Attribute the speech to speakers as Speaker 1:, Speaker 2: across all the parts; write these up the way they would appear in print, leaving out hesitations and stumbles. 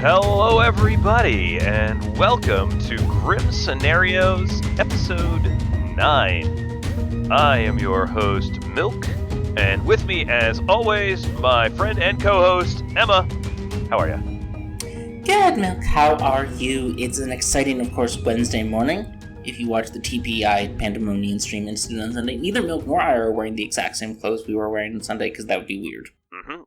Speaker 1: Hello, everybody, and welcome to Grim Scenarios, Episode 9. I am your host, Milk, and with me, as always, my friend and co-host, Emma. How are you?
Speaker 2: Good, Milk. How are you? It's an exciting, of course, Wednesday morning. If you watch the TPI Pandemonium stream incident on Sunday, neither Milk nor I are wearing the exact same clothes we were wearing on Sunday, because that would be weird.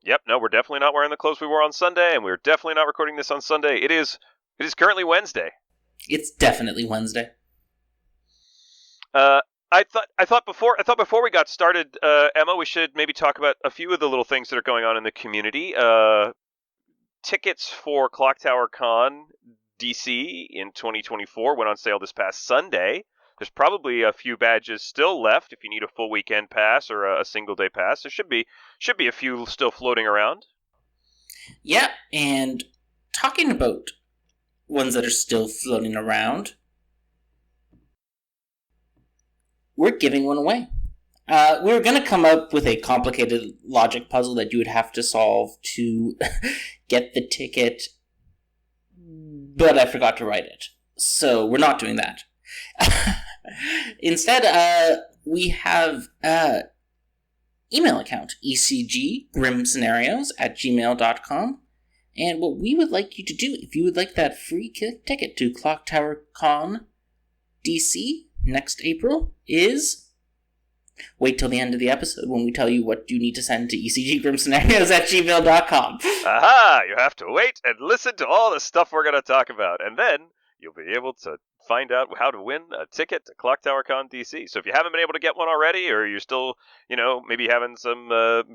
Speaker 1: Yep, no, we're definitely not wearing the clothes we wore on Sunday, and we're definitely not recording this on Sunday. It is currently Wednesday.
Speaker 2: It's definitely Wednesday.
Speaker 1: I thought before we got started, Emma, we should maybe talk about a few of the little things that are going on in the community. Tickets for Clocktower Con DC in 2024 went on sale this past Sunday. There's probably a few badges still left if you need a full weekend pass or a single day pass. There should be a few still floating around.
Speaker 2: Yeah, and talking about ones that are still floating around, we're giving one away. We were going to come up with a complicated logic puzzle that you would have to solve to get the ticket, but I forgot to write it. So we're not doing that. Instead, we have an email account, ecggrimscenarios@gmail.com. And what we would like you to do, if you would like that free ticket to Clocktower Con DC next April, is wait till the end of the episode when we tell you what you need to send to ecggrimscenarios@gmail.com.
Speaker 1: Aha! You have to wait and listen to all the stuff we're going to talk about, and then you'll be able to find out how to win a ticket to Clocktower Con DC. So if you haven't been able to get one already, or you're still, maybe having some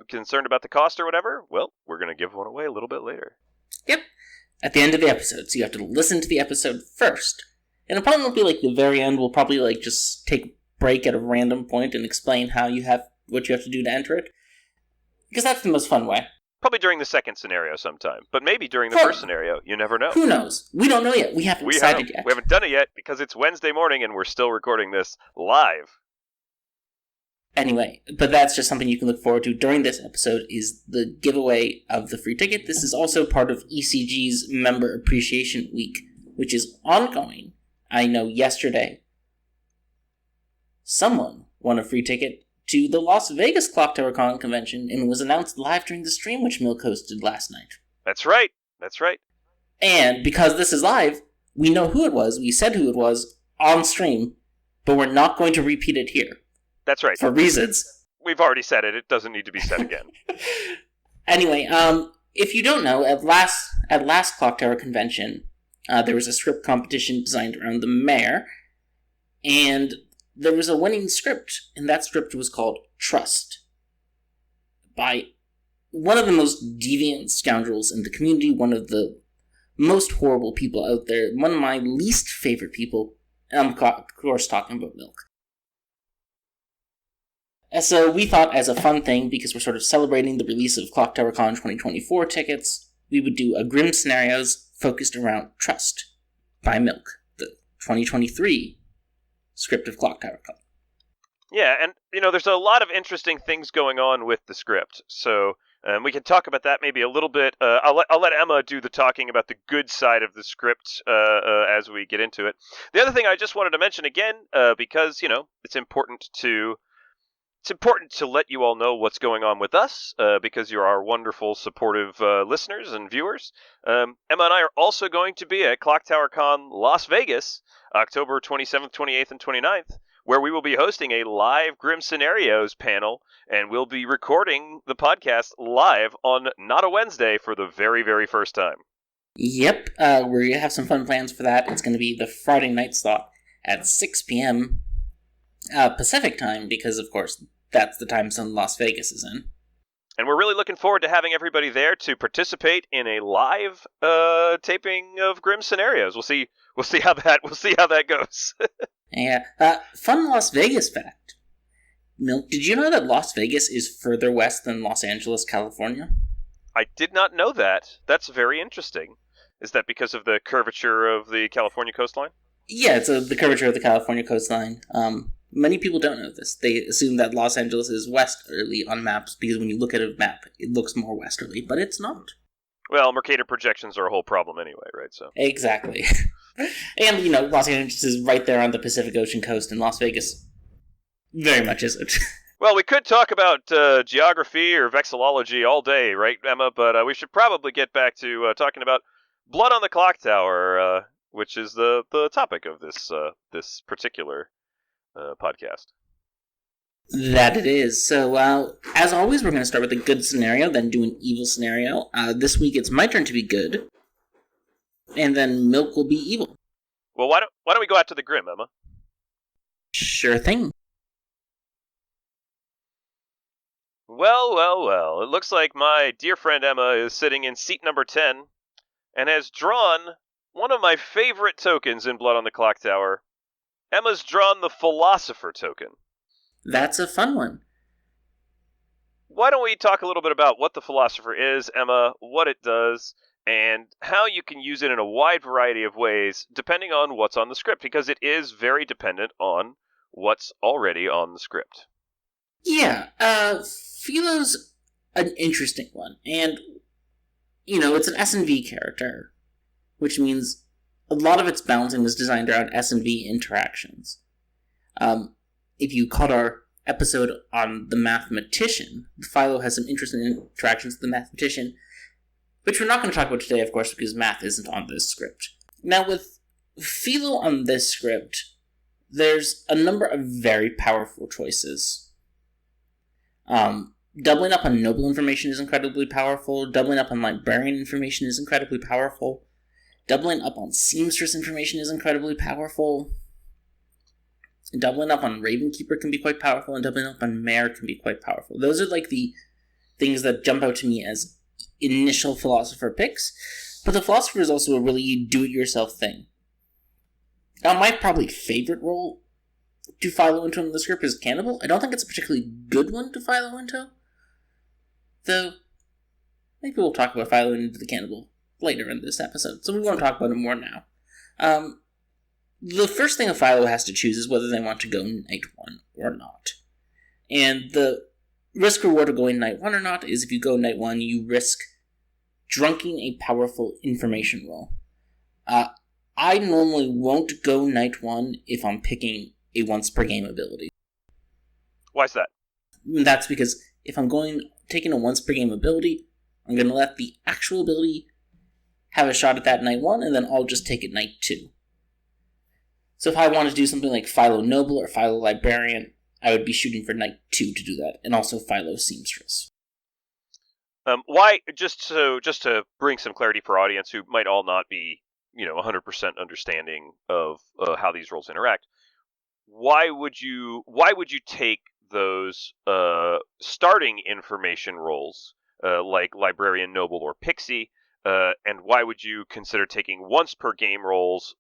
Speaker 1: concern about the cost or whatever, well, we're going to give one away a little bit later.
Speaker 2: Yep. At the end of the episode. So you have to listen to the episode first. And it probably won't be like the very end. We'll probably just take a break at a random point and explain what you have to do to enter it. Because that's the most fun way.
Speaker 1: Probably during the second scenario sometime. But maybe during the first scenario. You never know.
Speaker 2: Who knows? We don't know yet. We haven't decided yet.
Speaker 1: We haven't done it yet because it's Wednesday morning and we're still recording this live.
Speaker 2: Anyway, but that's just something you can look forward to during this episode is the giveaway of the free ticket. This is also part of ECG's Member Appreciation Week, which is ongoing. I know yesterday someone won a free ticket to the Las Vegas Clocktower Con convention and was announced live during the stream which Milk hosted last night.
Speaker 1: That's right.
Speaker 2: And because this is live, we know who it was. We said who it was on stream, but we're not going to repeat it here.
Speaker 1: That's right.
Speaker 2: For reasons.
Speaker 1: We've already said it. It doesn't need to be said again.
Speaker 2: Anyway, if you don't know, at last Clocktower convention, there was a script competition designed around the mayor, and there was a winning script, and that script was called Trust, by one of the most deviant scoundrels in the community, one of the most horrible people out there, one of my least favorite people, and I'm of course talking about Milk. So we thought, as a fun thing, because we're sort of celebrating the release of Clocktower Con 2024 tickets, we would do a Grim Scenarios focused around Trust by Milk, the 2023 script of Clocktower Con.
Speaker 1: Yeah, and, there's a lot of interesting things going on with the script, so we can talk about that maybe a little bit. I'll let Emma do the talking about the good side of the script as we get into it. The other thing I just wanted to mention again, because, it's important to let you all know what's going on with us, because you're our wonderful, supportive listeners and viewers. Emma and I are also going to be at Clocktower Con Las Vegas, October 27th, 28th, and 29th, where we will be hosting a live Grim Scenarios panel, and we'll be recording the podcast live on not a Wednesday for the very, very first time.
Speaker 2: Yep, we're going to have some fun plans for that. It's going to be the Friday night slot at 6 p.m. Pacific time, because, of course, that's the time zone Las Vegas is in.
Speaker 1: And we're really looking forward to having everybody there to participate in a live taping of Grim Scenarios. We'll see how that goes.
Speaker 2: Yeah. Fun Las Vegas fact. Milk, did you know that Las Vegas is further west than Los Angeles, California?
Speaker 1: I did not know that. That's very interesting. Is that because of the curvature of the California coastline?
Speaker 2: Yeah, it's the curvature of the California coastline. Many people don't know this. They assume that Los Angeles is westerly on maps because when you look at a map, it looks more westerly, but it's not.
Speaker 1: Well, Mercator projections are a whole problem anyway, right? So
Speaker 2: Exactly. And, Los Angeles is right there on the Pacific Ocean coast, and Las Vegas very much isn't.
Speaker 1: Well, we could talk about geography or vexillology all day, right, Emma? But we should probably get back to talking about Blood on the Clocktower, which is the topic of this particular podcast.
Speaker 2: That it is. So, as always, we're going to start with a good scenario, then do an evil scenario. This week it's my turn to be good, and then Milk will be evil.
Speaker 1: Well, why don't we go out to the Grim, Emma?
Speaker 2: Sure thing.
Speaker 1: Well. It looks like my dear friend Emma is sitting in seat number 10 and has drawn one of my favorite tokens in Blood on the Clocktower. Emma's drawn the Philosopher token.
Speaker 2: That's a fun one.
Speaker 1: Why don't we talk a little bit about what the Philosopher is, Emma, what it does, and how you can use it in a wide variety of ways depending on what's on the script, because it is very dependent on what's already on the script.
Speaker 2: Yeah, Philo's an interesting one, and, it's an S&V character, which means a lot of its balancing was designed around S&V interactions. If you caught our episode on the Mathematician, Philo has some interesting interactions with the Mathematician, which we're not going to talk about today, of course, because math isn't on this script. Now, with Philo on this script, there's a number of very powerful choices. Doubling up on noble information is incredibly powerful. Doubling up on librarian information is incredibly powerful. Doubling up on seamstress information is incredibly powerful. Doubling up on Ravenkeeper can be quite powerful, and doubling up on Mare can be quite powerful. Those are like the things that jump out to me as initial Philosopher picks, but the Philosopher is also a really do-it-yourself thing. Now, my probably favorite role to Philo into in the script is Cannibal. I don't think it's a particularly good one to Philo into, though maybe we'll talk about Philo into the Cannibal later in this episode, so we won't talk about it more now. The first thing a Philo has to choose is whether they want to go Night 1 or not. And the risk-reward of going Night 1 or not is if you go Night 1, you risk drunking a powerful information roll. I normally won't go Night 1 if I'm picking a once-per-game ability.
Speaker 1: Why's that?
Speaker 2: That's because if I'm taking a once-per-game ability, I'm going to let the actual ability have a shot at that Night 1, and then I'll just take it Night 2. So if I want to do something like Philo Noble or Philo Librarian, I would be shooting for Night 2 to do that, and also Philo Seamstress.
Speaker 1: Why? Just to bring some clarity for our audience who might all not be, 100% understanding of how these roles interact. Why would you take those starting information roles like Librarian, Noble, or Pixie? And why would you consider taking once per game roles,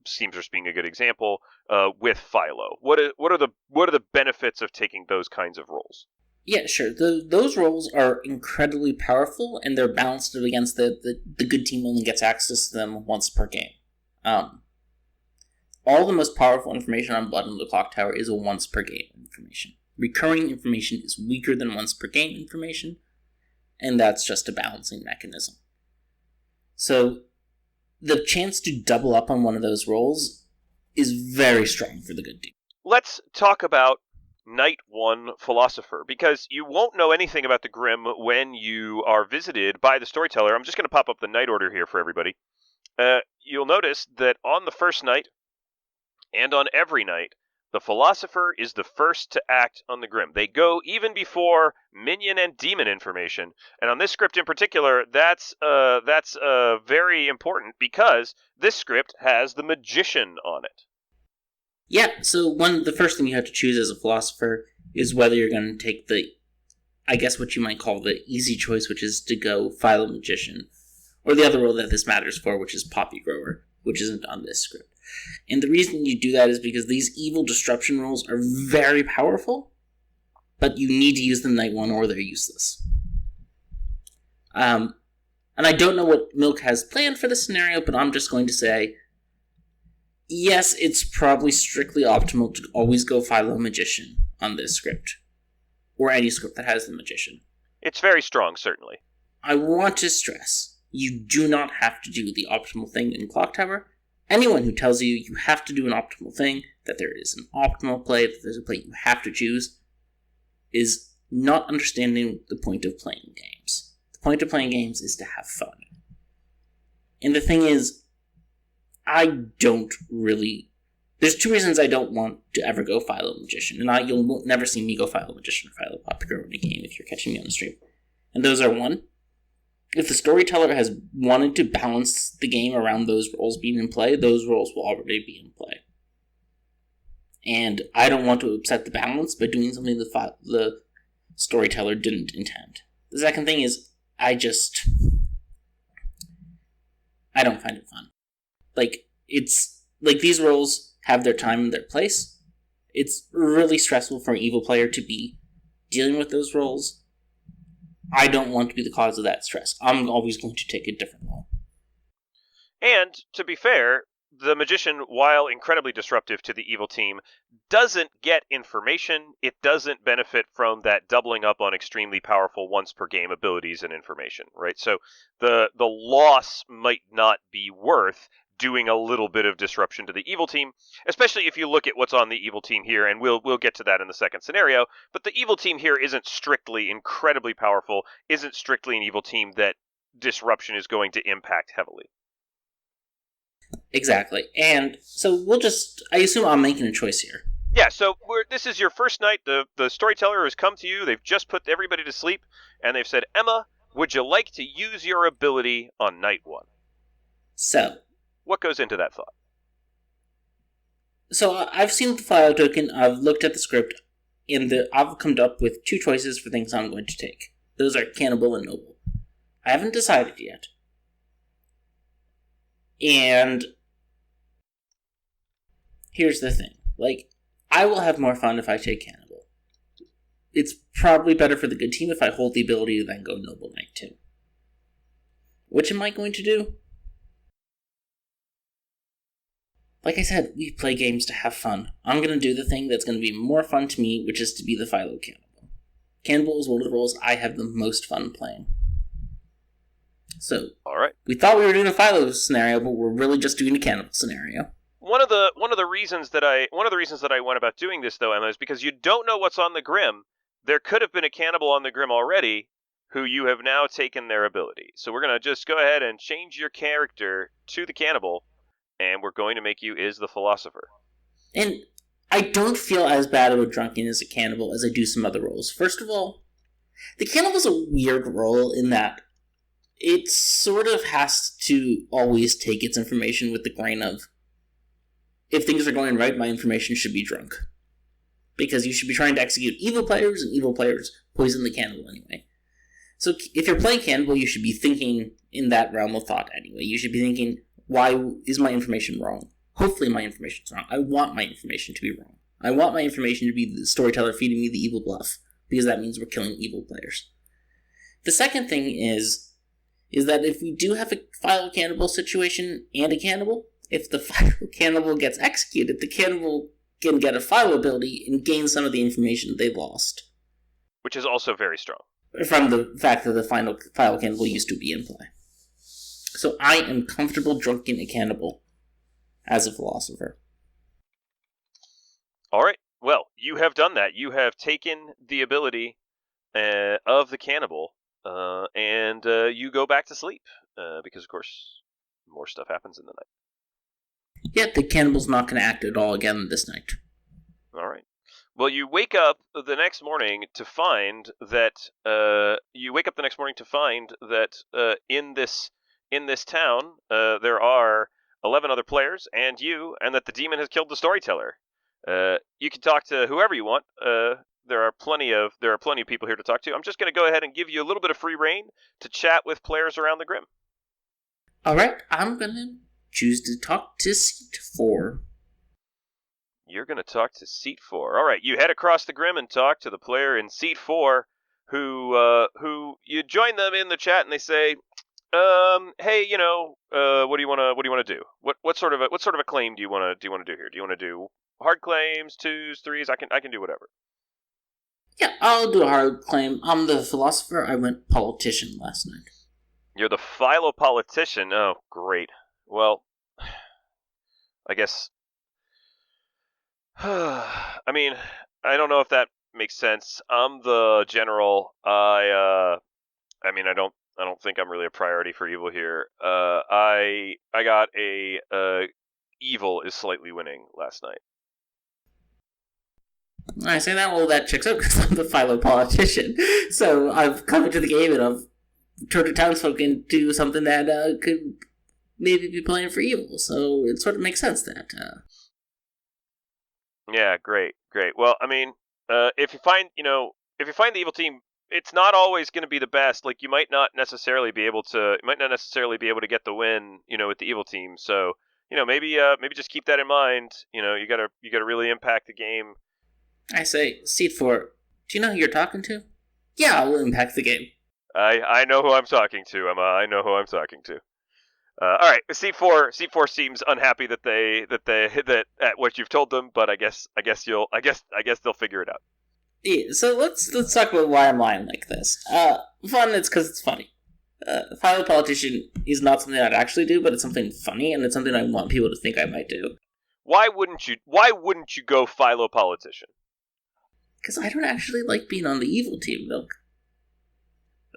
Speaker 1: Seamstress being a good example, with Philo? What are the benefits of taking those kinds of roles?
Speaker 2: Yeah, sure. Those roles are incredibly powerful, and they're balanced against the good team only gets access to them once per game. All the most powerful information on Blood on the Clocktower is a once per game information. Recurring information is weaker than once per game information, and that's just a balancing mechanism. So, the chance to double up on one of those roles is very strong for the good team.
Speaker 1: Let's talk about Night 1 Philosopher, because you won't know anything about the Grim when you are visited by the storyteller. I'm just going to pop up the night order here for everybody. You'll notice that on the first night, and on every night, the Philosopher is the first to act on the Grim. They go even before minion and demon information, and on this script in particular, that's very important because this script has the Magician on it.
Speaker 2: Yeah, so the first thing you have to choose as a Philosopher is whether you're going to take I guess what you might call the easy choice, which is to go Philo Magician, or the other role that this matters for, which is Poppy Grower, which isn't on this script. And the reason you do that is because these evil disruption rolls are very powerful, but you need to use them Night 1 or they're useless. And I don't know what Milk has planned for this scenario, but I'm just going to say, yes, it's probably strictly optimal to always go Philo Magician on this script, or any script that has the Magician.
Speaker 1: It's very strong, certainly.
Speaker 2: I want to stress, You do not have to do the optimal thing in Clocktower. Anyone who tells you you have to do an optimal thing, that there is an optimal play, that there's a play you have to choose, is not understanding the point of playing games. The point of playing games is to have fun. And the thing is, I don't really... There's two reasons I don't want to ever go Philo Magician, and you'll never see me go Philo Magician or Philo Apothecary in a game if you're catching me on the stream. And those are, one, if the storyteller has wanted to balance the game around those roles being in play, those roles will already be in play. And I don't want to upset the balance by doing something the storyteller didn't intend. The second thing is, I don't find it fun. These roles have their time and their place. It's really stressful for an evil player to be dealing with those roles. I don't want to be the cause of that stress. I'm always going to take a different role.
Speaker 1: And, to be fair, the magician, while incredibly disruptive to the evil team, doesn't get information. It doesn't benefit from that doubling up on extremely powerful once-per-game abilities and information, right? So the loss might not be worth doing a little bit of disruption to the evil team, especially if you look at what's on the evil team here, and we'll get to that in the second scenario, but the evil team here isn't strictly incredibly powerful, isn't strictly an evil team that disruption is going to impact heavily.
Speaker 2: Exactly. And so I assume I'm making a choice here.
Speaker 1: Yeah, so this is your first night. The storyteller has come to you, they've just put everybody to sleep, and they've said, Emma, would you like to use your ability on night one?
Speaker 2: So,
Speaker 1: what goes into that thought?
Speaker 2: So I've seen the file token, I've looked at the script, and I've come up with two choices for things I'm going to take. Those are Cannibal and Noble. I haven't decided yet. And here's the thing. I will have more fun if I take Cannibal. It's probably better for the good team if I hold the ability to then go Noble Night 2. Which am I going to do? Like I said, we play games to have fun. I'm going to do the thing that's going to be more fun to me, which is to be the Philo Cannibal. Cannibal is one of the roles I have the most fun playing. So,
Speaker 1: all right.
Speaker 2: We thought we were doing a Philo scenario, but we're really just doing a Cannibal scenario.
Speaker 1: One of the reasons that I went about doing this, though, Emma, is because you don't know what's on the Grim. There could have been a cannibal on the Grim already, who you have now taken their ability. So we're going to just go ahead and change your character to the cannibal, and we're going to make you is the philosopher.
Speaker 2: And I don't feel as bad about drunken as a cannibal as I do some other roles. First of all, the cannibal's a weird role in that it sort of has to always take its information with the grain of, if things are going right, my information should be drunk. Because you should be trying to execute evil players, and evil players poison the cannibal anyway. So if you're playing cannibal, you should be thinking in that realm of thought anyway. You should be thinking, why is my information wrong? Hopefully my information's wrong. I want my information to be wrong. I want my information to be the storyteller feeding me the evil bluff, because that means we're killing evil players. The second thing is that if we do have a Philo Cannibal situation and a cannibal, if the Philo Cannibal gets executed, the cannibal can get a Philo ability and gain some of the information they lost.
Speaker 1: Which is also very strong.
Speaker 2: From the fact that the Philo Cannibal used to be in play. So I am comfortable drunking a cannibal as a philosopher.
Speaker 1: Alright, well, you have done that. You have taken the ability of the cannibal, and you go back to sleep, because, of course, more stuff happens in the night.
Speaker 2: Yeah, the cannibal's not going to act at all again this night.
Speaker 1: Alright. Well, you wake up the next morning to find that, in this town, there are 11 other players, and you, and that the demon has killed the storyteller. You can talk to whoever you want. There are plenty of people here to talk to. I'm just going to go ahead and give you a little bit of free reign to chat with players around the Grim.
Speaker 2: Alright, I'm going to choose to talk to Seat 4.
Speaker 1: You're going to talk to Seat 4. Alright, you head across the Grim and talk to the player in Seat 4, who you join them in the chat, and they say, hey, what do you want to do? What sort of a claim do you want to do here? Do you want to do hard claims, 2s, 3s? I can do whatever.
Speaker 2: Yeah, I'll do a hard claim. I'm the philosopher. I went politician last night.
Speaker 1: You're the philo-politician. Oh, great. Well, I guess. I mean, I don't know if that makes sense. I'm the general. I mean, I don't think I'm really a priority for evil here. I got a evil is slightly winning last night.
Speaker 2: I say that, well, that checks out because I'm the philo politician. So I've come into the game and I've turned the townsfolk into something that could maybe be playing for evil. So it sort of makes sense that.
Speaker 1: Yeah, great, great. Well, I mean, if you find, if you find the evil team, it's not always going to be the best. Like you might not necessarily be able to, get the win, with the evil team. So, maybe just keep that in mind. You gotta really impact the game.
Speaker 2: I say, Seat 4, do you know who you're talking to? Yeah, I will impact the game.
Speaker 1: I know who I'm talking to, Emma. I know who I'm talking to. All right, C4 seems unhappy that at what you've told them, but I guess they'll figure it out.
Speaker 2: Yeah, so let's talk about why I'm lying like this. Fun, it's because it's funny. Philo politician is not something I'd actually do, but it's something funny, and it's something I want people to think I might do.
Speaker 1: Why wouldn't you go philo politician?
Speaker 2: Because I don't actually like being on the evil team, Milk.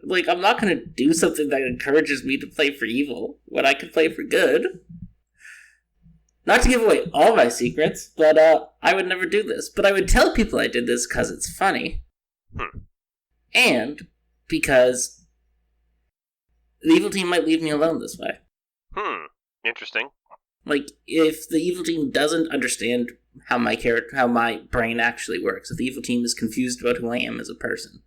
Speaker 2: Like, I'm not gonna do something that encourages me to play for evil when I can play for good. Not to give away all my secrets, but I would never do this. But I would tell people I did this because it's funny.
Speaker 1: Hmm.
Speaker 2: And because the evil team might leave me alone this way.
Speaker 1: Interesting.
Speaker 2: Like, if the evil team doesn't understand how my brain actually works, if the evil team is confused about who I am as a person,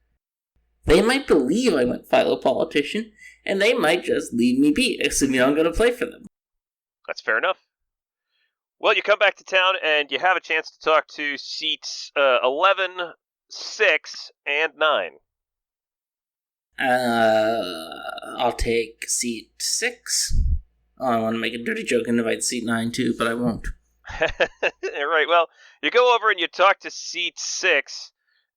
Speaker 2: they might believe I went philo politician, and they might just leave me be, assuming I'm going to play for them.
Speaker 1: That's fair enough. Well, you come back to town and you have a chance to talk to seats 11, 6, and 9.
Speaker 2: I'll take seat 6. Oh, I want to make a dirty joke and invite seat 9 too, but I won't.
Speaker 1: Right. Well, you go over and you talk to seat 6,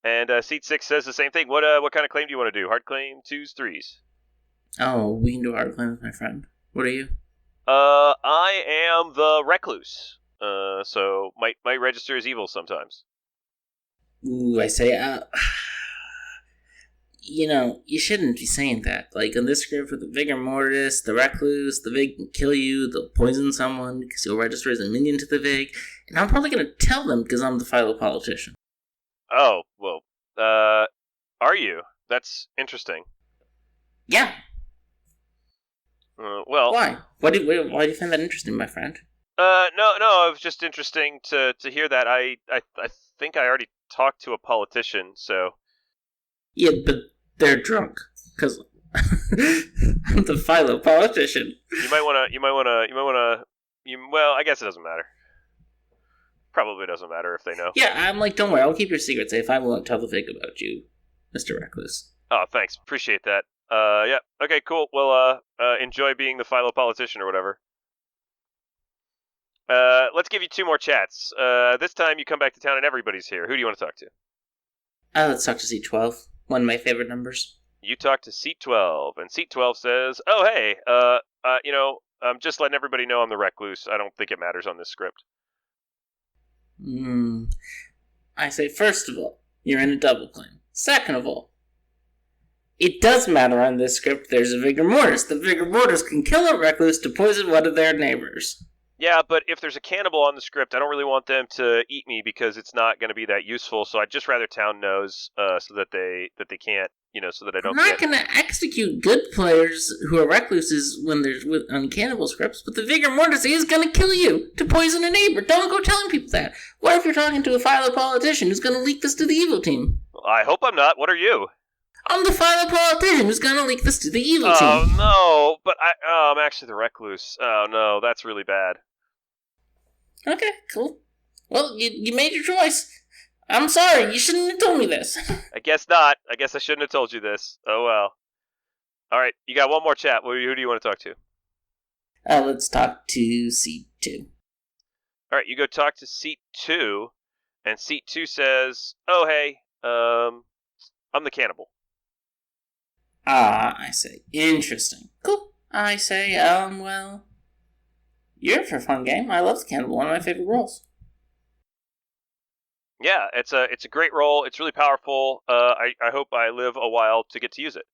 Speaker 1: and seat 6 says the same thing. What kind of claim do you want to do? Hard claim, 2s, 3s?
Speaker 2: Oh, we can do a hard claim with my friend. What are you?
Speaker 1: I am the recluse. So might register as evil sometimes.
Speaker 2: Ooh, I say, you shouldn't be saying that. Like, in this script with the Vigor Mortis, the Recluse, the Vig can kill you, they'll poison someone because you'll register as a minion to the Vig, and I'm probably going to tell them because I'm the philo politician.
Speaker 1: Oh, well, are you? That's interesting.
Speaker 2: Yeah.
Speaker 1: Well,
Speaker 2: Why? Why do you find that interesting, my friend?
Speaker 1: no, it was just interesting to hear that. I think I already talked to a politician, so.
Speaker 2: Yeah, but they're drunk because I'm the philo politician.
Speaker 1: Well, I guess it doesn't matter. Probably doesn't matter if they know.
Speaker 2: Yeah, I'm like, don't worry, I'll keep your secret safe. I won't tell the Vig about you, Mr. Recluse.
Speaker 1: Oh, thanks. Appreciate that. Yeah. Okay, cool. Well, enjoy being the philo politician or whatever. Let's give you 2 more chats. This time you come back to town and everybody's here. Who do you want to talk to?
Speaker 2: Let's talk to seat 12. One of my favorite numbers.
Speaker 1: You talk to seat 12, and seat 12 says, "Oh, hey, I'm just letting everybody know I'm the recluse. I don't think it matters on this script."
Speaker 2: I say, first of all, you're in a double claim. Second of all, it does matter on this script. There's a Vigor Mortis. The Vigor Mortis can kill a recluse to poison one of their neighbors.
Speaker 1: Yeah, but if there's a cannibal on the script, I don't really want them to eat me because it's not going to be that useful. So I'd just rather town knows, so that they can't, so that I don't.
Speaker 2: I'm not going to execute good players who are recluses when there's on cannibal scripts, but the Vigor Mortis is going to kill you to poison a neighbor. Don't go telling people that. What if you're talking to a philo politician who's going to leak this to the evil team?
Speaker 1: I hope I'm not. What are you?
Speaker 2: I'm the philo politician who's going to leak this to the evil team.
Speaker 1: Oh no! But I'm actually the recluse. Oh no, that's really bad.
Speaker 2: Okay, cool. Well, you made your choice. I'm sorry, you shouldn't have told me this.
Speaker 1: I guess not. I guess I shouldn't have told you this. Oh well. Alright, you got one more chat. Who do you want to talk to?
Speaker 2: Let's talk to seat 2.
Speaker 1: Alright, you go talk to seat 2, and seat 2 says, "Oh hey, I'm the cannibal."
Speaker 2: Ah, I see. Interesting. Cool. I say, well, you're in for a fun game. I love the cannibal. One of my favorite roles.
Speaker 1: Yeah, it's a great role. It's really powerful. I hope I live a while to get to use it.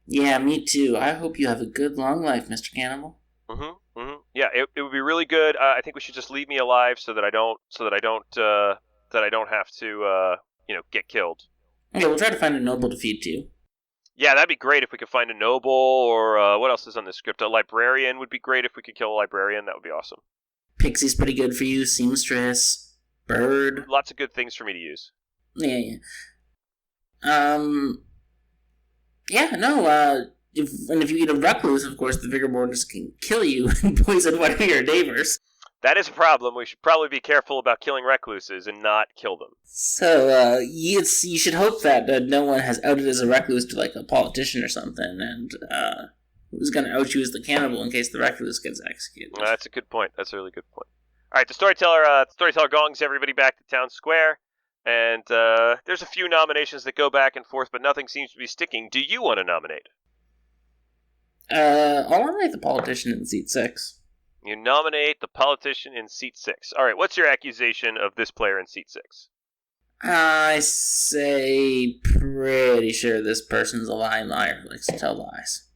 Speaker 2: Yeah, me too. I hope you have a good long life, Mr. Cannibal.
Speaker 1: Yeah, it would be really good. I think we should just leave me alive so that I don't have to get killed.
Speaker 2: Okay, we'll try to find a noble to feed to.
Speaker 1: Yeah, that'd be great if we could find a noble or what else is on this script? A librarian would be great if we could kill a librarian. That would be awesome.
Speaker 2: Pixie's pretty good for you. Seamstress. Bird.
Speaker 1: Lots of good things for me to use.
Speaker 2: Yeah. Yeah, no, if you eat a recluse, of course, the vigor borders can kill you and poison one of your neighbors.
Speaker 1: That is a problem. We should probably be careful about killing recluses and not kill them.
Speaker 2: So, you should hope that no one has outed as a recluse to, like, a politician or something, and, who's gonna out you as the cannibal in case the recluse gets executed.
Speaker 1: That's a good point. That's a really good point. All right, the storyteller gongs everybody back to town square, and there's a few nominations that go back and forth, but nothing seems to be sticking. Do you want to nominate?
Speaker 2: I'll nominate the politician in seat 6.
Speaker 1: You nominate the politician in seat 6. All right, what's your accusation of this player in seat 6?
Speaker 2: I say pretty sure this person's a lying liar who likes to tell lies.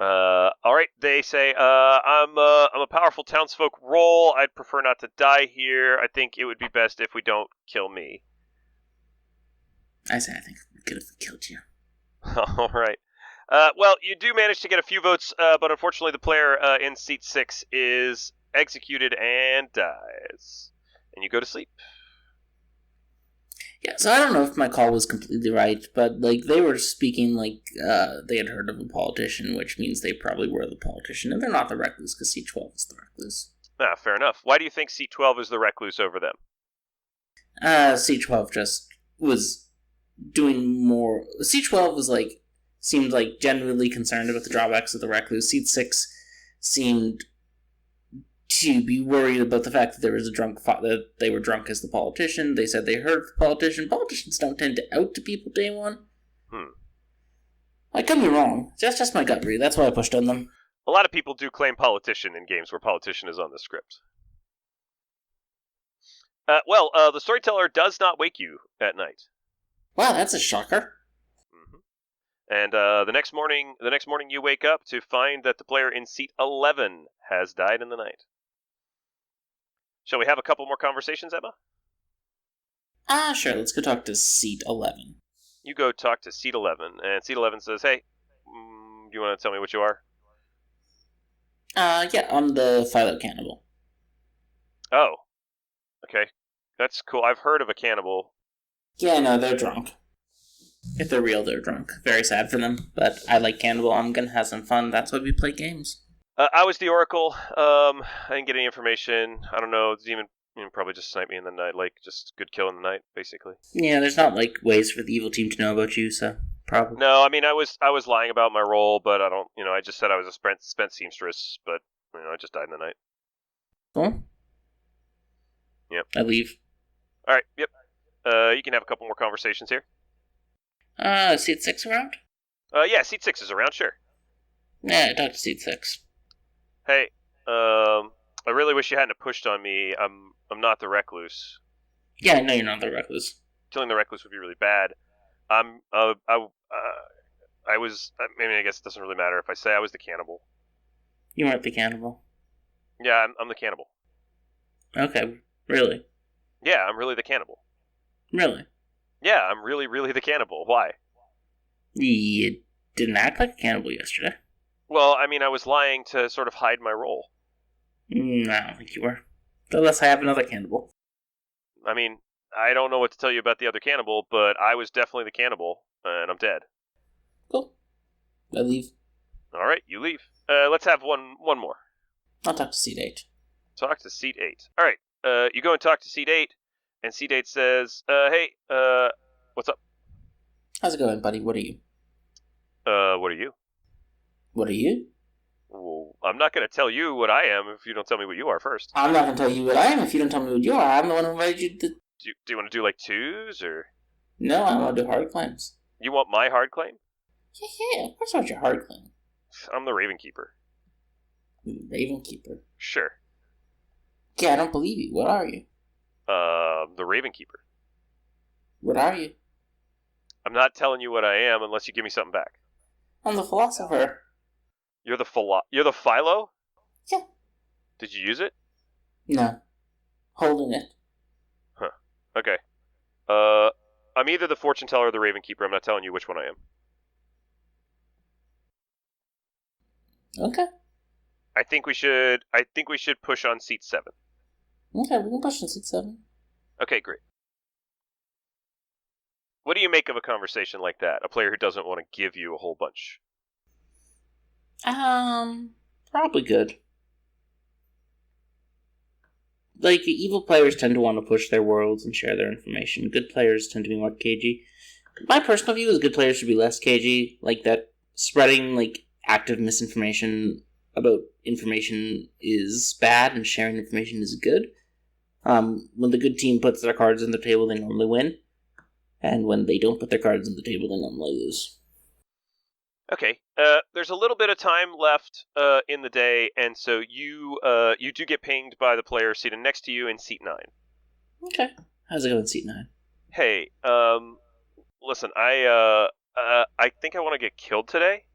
Speaker 1: All right, they say, I'm a powerful townsfolk role. I'd prefer not to die here. I think it would be best if we don't kill me.
Speaker 2: I say I think we could have killed you.
Speaker 1: All right. Well, you do manage to get a few votes, but unfortunately the player in seat 6 is executed and dies. And you go to sleep.
Speaker 2: Yeah, so I don't know if my call was completely right, but, like, they were speaking like they had heard of a politician, which means they probably were the politician, and they're not the recluse, because seat 12 is the recluse.
Speaker 1: Ah, fair enough. Why do you think seat 12 is the recluse over them?
Speaker 2: Seat 12 just was doing more... Seat 12 was, like, seemed, like, genuinely concerned about the drawbacks of the recluse. Seat 6 seemed to be worried about the fact that there was that they were drunk as the politician. They said they heard of the politician. Politicians don't tend to out to people day one. I could be wrong. That's just my gut read. That's why I pushed on them.
Speaker 1: A lot of people do claim politician in games where politician is on the script. The storyteller does not wake you at night.
Speaker 2: Wow, that's a shocker.
Speaker 1: And the next morning you wake up to find that the player in seat 11 has died in the night. Shall we have a couple more conversations, Emma?
Speaker 2: Sure, let's go talk to seat 11.
Speaker 1: You go talk to seat 11, and seat 11 says, hey, you want to tell me what you are?
Speaker 2: Yeah, I'm the Philo Cannibal.
Speaker 1: Oh, okay. That's cool. I've heard of a cannibal.
Speaker 2: Yeah, no, they're drunk. If they're real, they're drunk. Very sad for them, but I like Cannibal. I'm gonna have some fun. That's why we play games.
Speaker 1: I was the Oracle. I didn't get any information. I don't know. The demon probably just sniped me in the night. Like, just good kill in the night, basically.
Speaker 2: Yeah, there's not, like, ways for the evil team to know about you, so probably.
Speaker 1: No, I mean, I was lying about my role, but I don't, I just said I was a spent seamstress, but, I just died in the night.
Speaker 2: Cool.
Speaker 1: Yep.
Speaker 2: I leave.
Speaker 1: All right, yep. You can have a couple more conversations here.
Speaker 2: Seat 6 around?
Speaker 1: Yeah, seat 6 is around, sure.
Speaker 2: Yeah, I talked to seat 6.
Speaker 1: Hey, I really wish you hadn't pushed on me. I'm not the recluse.
Speaker 2: Yeah, I know you're not the recluse.
Speaker 1: Killing the recluse would be really bad. I was. I guess it doesn't really matter if I say I was the cannibal.
Speaker 2: You weren't the cannibal.
Speaker 1: Yeah, I'm the cannibal.
Speaker 2: Okay, really?
Speaker 1: Yeah, I'm really the cannibal.
Speaker 2: Really?
Speaker 1: Yeah, I'm really, really the cannibal. Why?
Speaker 2: You didn't act like a cannibal yesterday.
Speaker 1: Well, I mean, I was lying to sort of hide my role.
Speaker 2: No, I don't think you were. Unless I have another cannibal.
Speaker 1: I mean, I don't know what to tell you about the other cannibal, but I was definitely the cannibal, and I'm dead.
Speaker 2: Cool. I leave.
Speaker 1: All right, you leave. Let's have one more.
Speaker 2: I'll talk to seat 8.
Speaker 1: Talk to seat 8. All right, you go and talk to seat 8, and seat 8 says, hey, what's up?
Speaker 2: How's it going, buddy? What are you?
Speaker 1: What are you?
Speaker 2: What are you?
Speaker 1: Well, I'm not going to tell you what I am if you don't tell me what you are first.
Speaker 2: I'm not going to tell you what I am if you don't tell me what you are. I'm the one who invited you to...
Speaker 1: Do you want to do, like, twos, or...?
Speaker 2: No, I want to do hard claims.
Speaker 1: You want my hard claim?
Speaker 2: Yeah, of course I want your heart clean.
Speaker 1: I'm the Raven Keeper.
Speaker 2: Raven Keeper.
Speaker 1: Sure.
Speaker 2: Yeah, I don't believe you. What are you?
Speaker 1: The Raven Keeper.
Speaker 2: What are you?
Speaker 1: I'm not telling you what I am unless you give me something back.
Speaker 2: I'm the philosopher.
Speaker 1: You're the Philo?
Speaker 2: Yeah.
Speaker 1: Did you use it?
Speaker 2: No. Holding it.
Speaker 1: Huh. Okay. Uh, I'm either the Fortune Teller or the Raven Keeper. I'm not telling you which one I am.
Speaker 2: Okay.
Speaker 1: I think we should push on seat 7.
Speaker 2: Okay, we can push in 6-7.
Speaker 1: Okay, great. What do you make of a conversation like that? A player who doesn't want to give you a whole bunch.
Speaker 2: Probably good. Like, evil players tend to want to push their worlds and share their information. Good players tend to be more cagey. My personal view is good players should be less cagey. Like, that spreading, like, active misinformation about information is bad and sharing information is good. When the good team puts their cards on the table, they normally win. And when they don't put their cards on the table, they normally lose.
Speaker 1: Okay. There's a little bit of time left in the day, and so you do get pinged by the player seated next to you in seat 9.
Speaker 2: Okay. How's it going, seat 9?
Speaker 1: Hey, listen, I think I want to get killed today.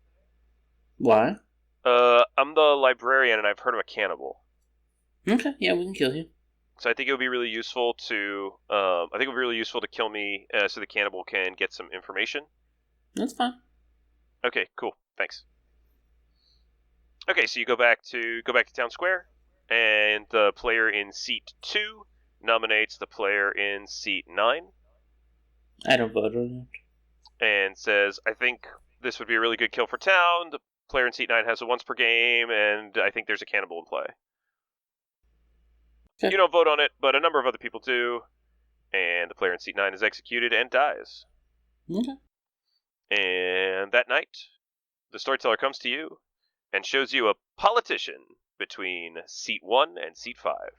Speaker 2: Why?
Speaker 1: I'm the librarian, and I've heard of a cannibal.
Speaker 2: Okay, yeah, we can kill you.
Speaker 1: So I think it would be really useful to, kill me so the cannibal can get some information.
Speaker 2: That's fine.
Speaker 1: Okay, cool. Thanks. Okay, so you go back to town square, and the player in seat 2 nominates the player in seat 9
Speaker 2: I don't vote on it.
Speaker 1: and says, "I think this would be a really good kill for town. The player in seat 9 has a once per game, and I think there's a cannibal in play."
Speaker 2: Okay.
Speaker 1: You don't vote on it, but a number of other people do, and the player in seat 9 is executed and dies.
Speaker 2: Okay.
Speaker 1: And that night, the storyteller comes to you and shows you a politician between seat 1 and seat 5.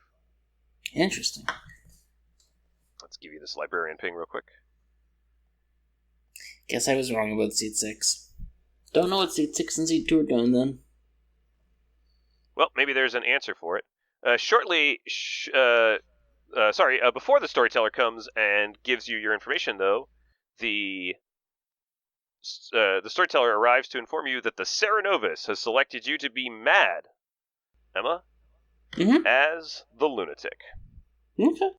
Speaker 2: Interesting.
Speaker 1: Let's give you this librarian ping real quick.
Speaker 2: Guess I was wrong about seat 6. Don't know what seat 6 and seat 2 are doing then.
Speaker 1: Well, maybe there's an answer for it. Before the storyteller comes and gives you your information, though, the storyteller arrives to inform you that the Serenovus has selected you to be mad, Emma, as the lunatic.
Speaker 2: Okay.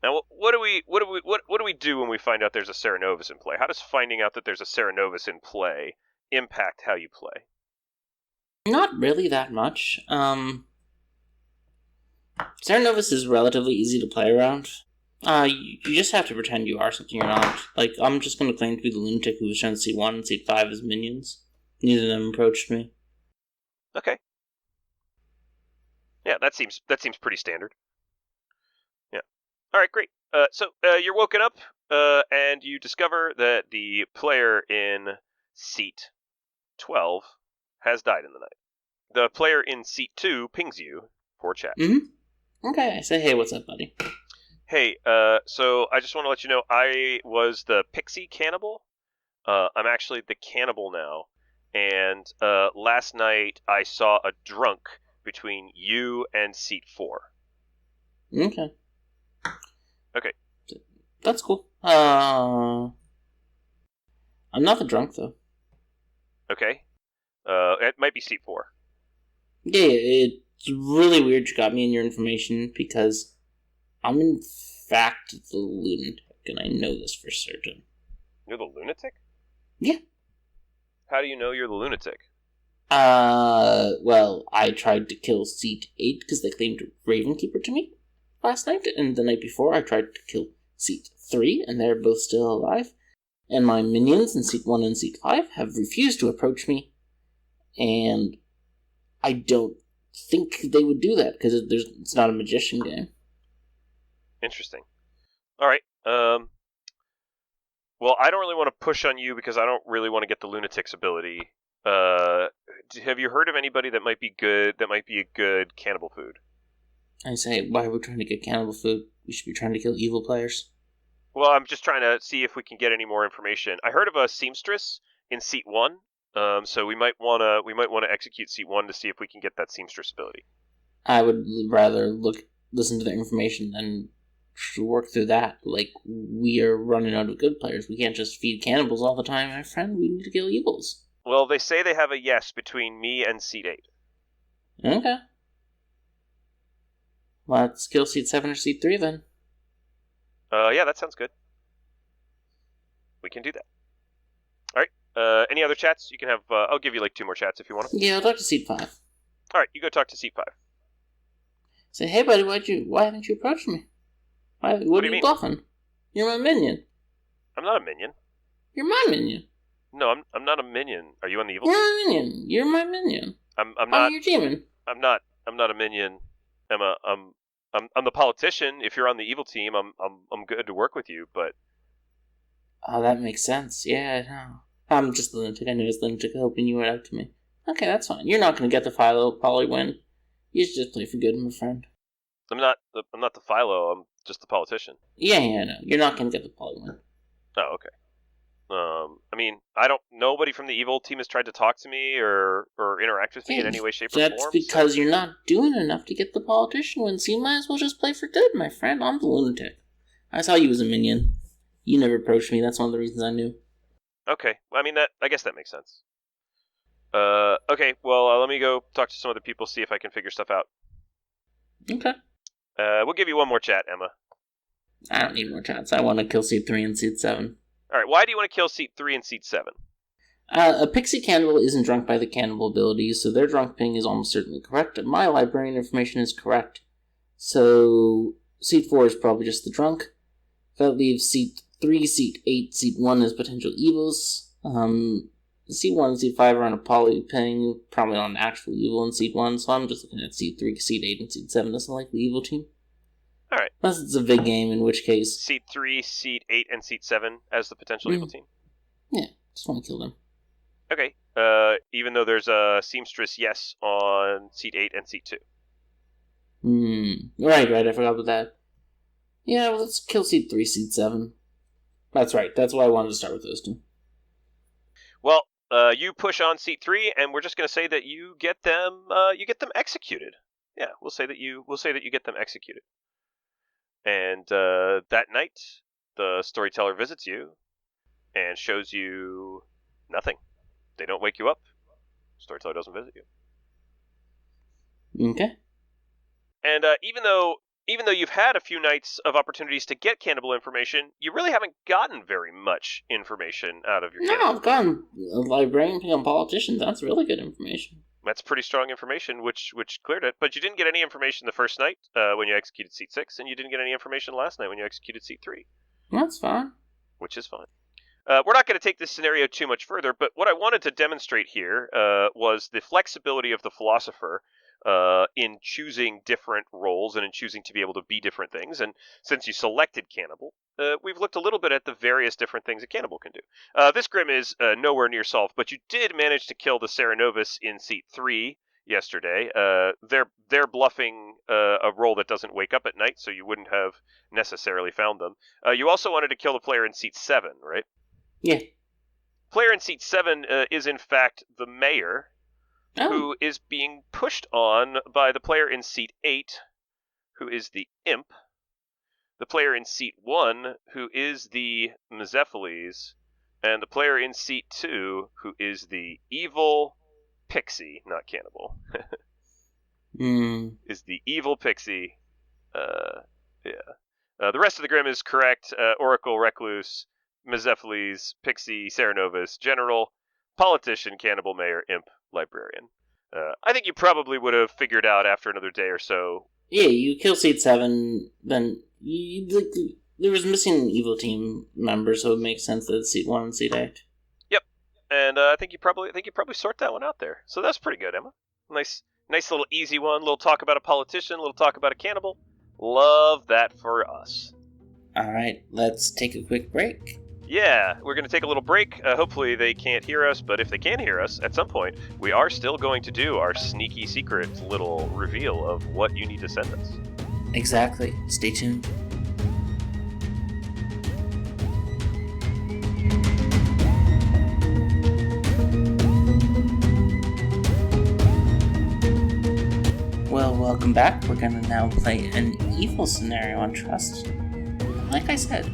Speaker 1: Now, what do we do when we find out there's a Serenovus in play? How does finding out that there's a Serenovus in play impact how you play?
Speaker 2: Not really that much. Serenovus is relatively easy to play around. You just have to pretend you are something you're not. Like, I'm just going to claim to be the lunatic who was shown seat 1 and seat 5 as minions. Neither of them approached me.
Speaker 1: Okay. Yeah, that seems pretty standard. Yeah. All right, great. So you're woken up, and you discover that the player in seat 12 has died in the night. The player in seat 2 pings you for chat.
Speaker 2: Okay, I say, hey, what's up, buddy?
Speaker 1: Hey, so I just want to let you know I was the pixie cannibal. I'm actually the cannibal now. And last night I saw a drunk between you and seat 4.
Speaker 2: Okay.
Speaker 1: Okay.
Speaker 2: That's cool. I'm not the drunk, though.
Speaker 1: Okay. It might be seat 4.
Speaker 2: Yeah, it's really weird you got me in your information because I'm in fact the lunatic, and I know this for certain.
Speaker 1: You're the lunatic?
Speaker 2: Yeah.
Speaker 1: How do you know you're the lunatic?
Speaker 2: Well, I tried to kill seat 8 because they claimed Ravenkeeper to me last night, and the night before I tried to kill seat 3, and they're both still alive. And my minions in seat 1 and seat 5 have refused to approach me, and I don't think they would do that because it's not a magician game.
Speaker 1: Interesting. All right. Well, I don't really want to push on you because I don't really want to get the lunatic's ability. Have you heard of anybody that might be good? That might be a good cannibal food.
Speaker 2: I say, why are we trying to get cannibal food? We should be trying to kill evil players.
Speaker 1: Well, I'm just trying to see if we can get any more information. I heard of a seamstress in seat 1, so we might wanna execute seat 1 to see if we can get that seamstress ability.
Speaker 2: I would rather listen to the information than work through that. Like, we are running out of good players. We can't just feed cannibals all the time, my friend. We need to kill evils.
Speaker 1: Well, they say they have a yes between me and seat 8.
Speaker 2: Okay. Let's kill seat 7 or seat 3 then.
Speaker 1: Yeah, that sounds good. We can do that. All right. Any other chats? You can have. I'll give you like 2 more chats if you want.
Speaker 2: Yeah, I'll talk to seat 5.
Speaker 1: All right, you go talk to seat 5.
Speaker 2: Say, hey buddy, why haven't you approached me? What
Speaker 1: do
Speaker 2: are
Speaker 1: you
Speaker 2: you
Speaker 1: mean?
Speaker 2: bluffing? You're my minion.
Speaker 1: I'm not a minion.
Speaker 2: You're my minion.
Speaker 1: No, I'm not a minion. Are you on the evil
Speaker 2: You're
Speaker 1: team?
Speaker 2: my minion. You're my minion.
Speaker 1: I'm
Speaker 2: I'm
Speaker 1: not.
Speaker 2: your demon.
Speaker 1: I'm not a minion. Emma. I'm the politician. If you're on the evil team, I'm good to work with you. But
Speaker 2: Oh, that makes sense. Yeah, no. I'm just the lunatic. I know it's lunatic helping you out to me. Okay, that's fine. You're not going to get the Philo poly win. You should just play for good, my friend.
Speaker 1: I'm not the Philo. I'm just the politician.
Speaker 2: Yeah, no. You're not going to get the poly win.
Speaker 1: Oh, okay. I mean, nobody from the evil team has tried to talk to me or interact with me in any way, shape, or form.
Speaker 2: That's because you're not doing enough to get the politician win, so you might as well just play for good, my friend. I'm the lunatic. I saw you as a minion. You never approached me. That's one of the reasons I knew.
Speaker 1: Okay. I mean, I guess that makes sense. Okay. Well, let me go talk to some other people, see if I can figure stuff out.
Speaker 2: Okay.
Speaker 1: We'll give you 1 more chat, Emma.
Speaker 2: I don't need more chats. I want to kill seat 3 and seat 7.
Speaker 1: All right. Why do you want to kill seat 3 and seat 7?
Speaker 2: A pixie cannibal isn't drunk by the cannibal abilities, so their drunk ping is almost certainly correct. My librarian information is correct. So seat 4 is probably just the drunk. That leaves seat 3, seat 8, seat 1 as potential evils. Seat 1 and seat 5 are on a poly ping, probably on an actual evil in seat 1, so I'm just looking at seat 3, seat 8, and seat 7 as a likely evil team.
Speaker 1: Alright.
Speaker 2: Unless it's a big game, in which case...
Speaker 1: Seat 3, seat 8, and seat 7 as the potential evil team?
Speaker 2: Yeah, just want to kill them.
Speaker 1: Okay. Even though there's a seamstress yes on seat 8 and seat 2.
Speaker 2: Right, I forgot about that. Yeah, well, let's kill seat 3, seat 7. That's right, that's why I wanted to start with those 2.
Speaker 1: Well, you push on seat 3, and we're just going to say that you get them executed. Yeah, we'll say that you get them executed. And that night, the storyteller visits you and shows you nothing. They don't wake you up. Storyteller doesn't visit you.
Speaker 2: Okay.
Speaker 1: And even though you've had a few nights of opportunities to get cannibal information, you really haven't gotten very much information out of your cannibal.
Speaker 2: No, I've gotten a librarian ping on politicians. That's really good information.
Speaker 1: That's pretty strong information, which cleared it. But you didn't get any information the first night when you executed seat 6, and you didn't get any information last night when you executed seat 3.
Speaker 2: That's fine.
Speaker 1: Which is fine. We're not going to take this scenario too much further, but what I wanted to demonstrate here was the flexibility of the philosopher in choosing different roles and in choosing to be able to be different things. And since you selected Cannibal, we've looked a little bit at the various different things a Cannibal can do. This Grim is nowhere near solved, but you did manage to kill the Serenovus in seat 3 yesterday. They're bluffing a role that doesn't wake up at night, so you wouldn't have necessarily found them. You also wanted to kill the player in seat 7, right?
Speaker 2: Yeah.
Speaker 1: Player in seat 7 is in fact the mayor, who is being pushed on by the player in seat 8, who is the imp, the player in seat 1, who is the Mezephiles, and the player in seat 2, who is the evil pixie, not cannibal. Is the evil pixie. The rest of the Grim is correct. Oracle, Recluse, Mezephiles, Pixie, Serenovus, General, Politician, Cannibal, Mayor, Imp, Librarian. I think you probably would have figured out after another day or so.
Speaker 2: Yeah, you kill seat 7, then there was missing evil team members, so it makes sense that it's seat 1 and seat 8.
Speaker 1: Yep, and I think you probably sort that one out there. So that's pretty good, Emma. Nice little easy one. Little talk about a politician, little talk about a cannibal. Love that for us.
Speaker 2: All right, let's take a quick break.
Speaker 1: Yeah, we're going to take a little break. Hopefully they can't hear us, but if they can hear us at some point, we are still going to do our sneaky secret little reveal of what you need to send us.
Speaker 2: Exactly. Stay tuned. welcome back. We're gonna now play an evil scenario on Trust. Like I said,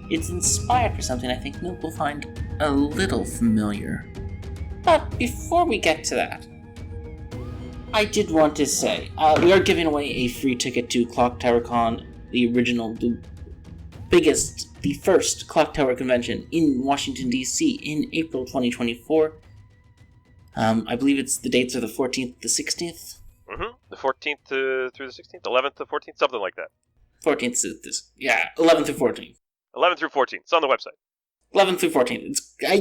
Speaker 2: it's inspired for something I think Milk will find a little familiar. But before we get to that, I did want to say, we are giving away a free ticket to Clocktower Con, the original, the first Clocktower convention in Washington, D.C. in April 2024. I believe the dates are the 14th to the 16th.
Speaker 1: The 14th through the 16th? 11th to 14th? Something like that.
Speaker 2: 14th to this. Yeah, 11th through 14th.
Speaker 1: 11th through 14th. It's on the website.
Speaker 2: 11th through 14th. I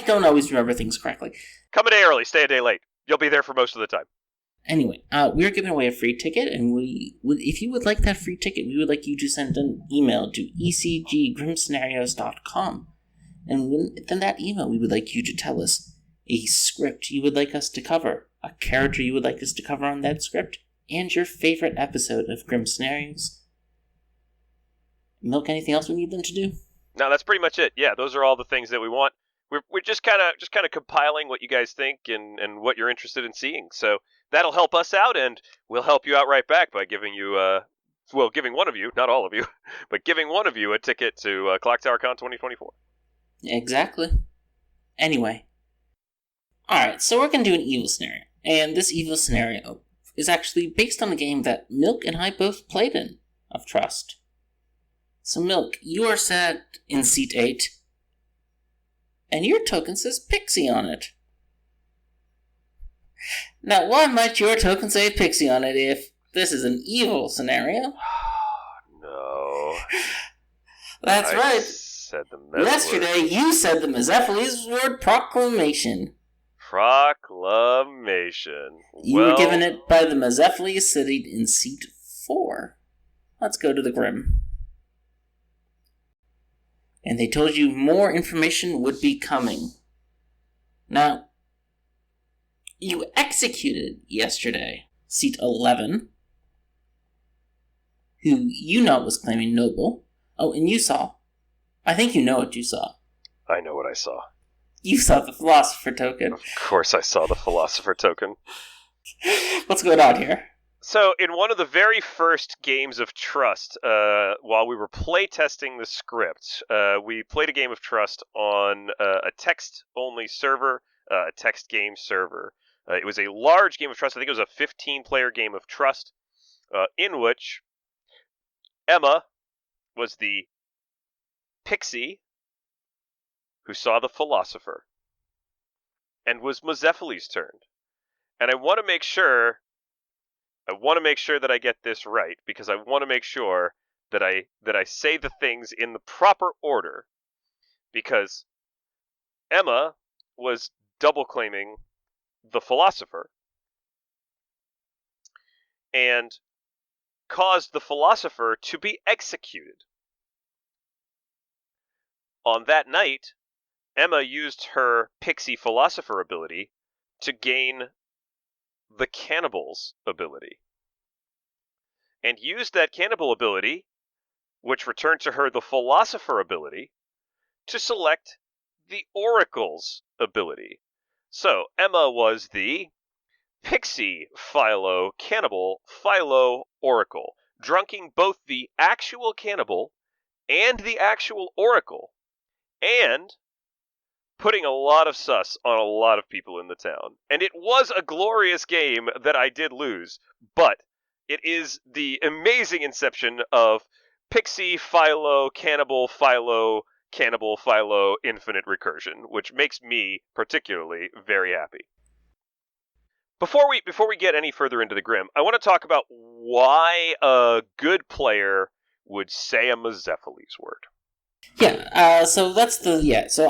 Speaker 2: don't always remember things correctly.
Speaker 1: Come a day early, stay a day late. You'll be there for most of the time.
Speaker 2: Anyway, we're giving away a free ticket, and if you would like that free ticket, we would like you to send an email to ecggrimscenarios.com. And within that email, we would like you to tell us a script you would like us to cover, a character you would like us to cover on that script, and your favorite episode of Grim Scenarios. Milk, anything else we need them to do?
Speaker 1: No, that's pretty much it. Yeah, those are all the things that we want. We're just kind of compiling what you guys think and what you're interested in seeing. So that'll help us out, and we'll help you out right back by giving you, giving one of you, not all of you, but giving one of you a ticket to Clocktower Con 2024.
Speaker 2: Exactly. Anyway. Alright, so we're going to do an evil scenario. And this evil scenario is actually based on a game that Milk and I both played in, of Trust. So Milk, you are sat in seat 8, and your token says Pixie on it. Now, why might your token say Pixie on it if this is an evil scenario?
Speaker 1: No.
Speaker 2: That's right.
Speaker 1: Said the
Speaker 2: Yesterday, you said the Mezephiles word proclamation.
Speaker 1: Proclamation.
Speaker 2: You were given it by the Mezephiles sitting in seat 4. Let's go to the Grim. And they told you more information would be coming. Now, you executed yesterday seat 11, who you know was claiming noble. Oh, and you saw. I think you know what you saw.
Speaker 1: I know what I saw.
Speaker 2: You saw the Philosopher token.
Speaker 1: Of course I saw the Philosopher token.
Speaker 2: What's going on here?
Speaker 1: So, in one of the very first games of Trust, while we were playtesting the script, we played a game of Trust on a text-only server, a text game server. It was a large game of Trust. I think it was a 15-player game of Trust, in which Emma was the Pixie who saw the Philosopher and was Mezephiles turned. And I want to make sure that I get this right, because I want to make sure that I say the things in the proper order, because Emma was double claiming the Philosopher and caused the Philosopher to be executed. On that night, Emma used her Pixie Philosopher ability to gain the Cannibal's ability, and used that Cannibal ability, which returned to her the Philosopher ability, to select the Oracle's ability. So, Emma was the Pixie Philo Cannibal Philo Oracle, drunking both the actual Cannibal and the actual Oracle, and putting a lot of sus on a lot of people in the town. And it was a glorious game that I did lose, but it is the amazing inception of Pixie, Philo, Cannibal, Philo, Cannibal, Philo, infinite recursion, which makes me particularly very happy. Before we get any further into the Grim, I want to talk about why a good player would say a Mezephiles word.
Speaker 2: Yeah, so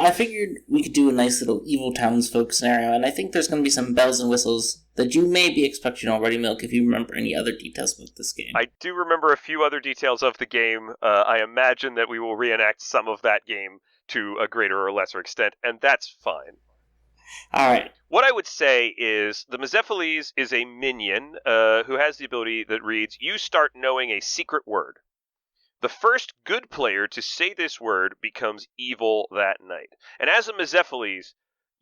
Speaker 2: I figured we could do a nice little evil townsfolk scenario, and I think there's going to be some bells and whistles that you may be expecting already, Milk, if you remember any other details about this game.
Speaker 1: I do remember a few other details of the game. I imagine that we will reenact some of that game to a greater or lesser extent, and that's fine.
Speaker 2: Alright.
Speaker 1: What I would say is the Mezephiles is a minion who has the ability that reads, "You start knowing a secret word. The first good player to say this word becomes evil that night." And as a Mezephiles,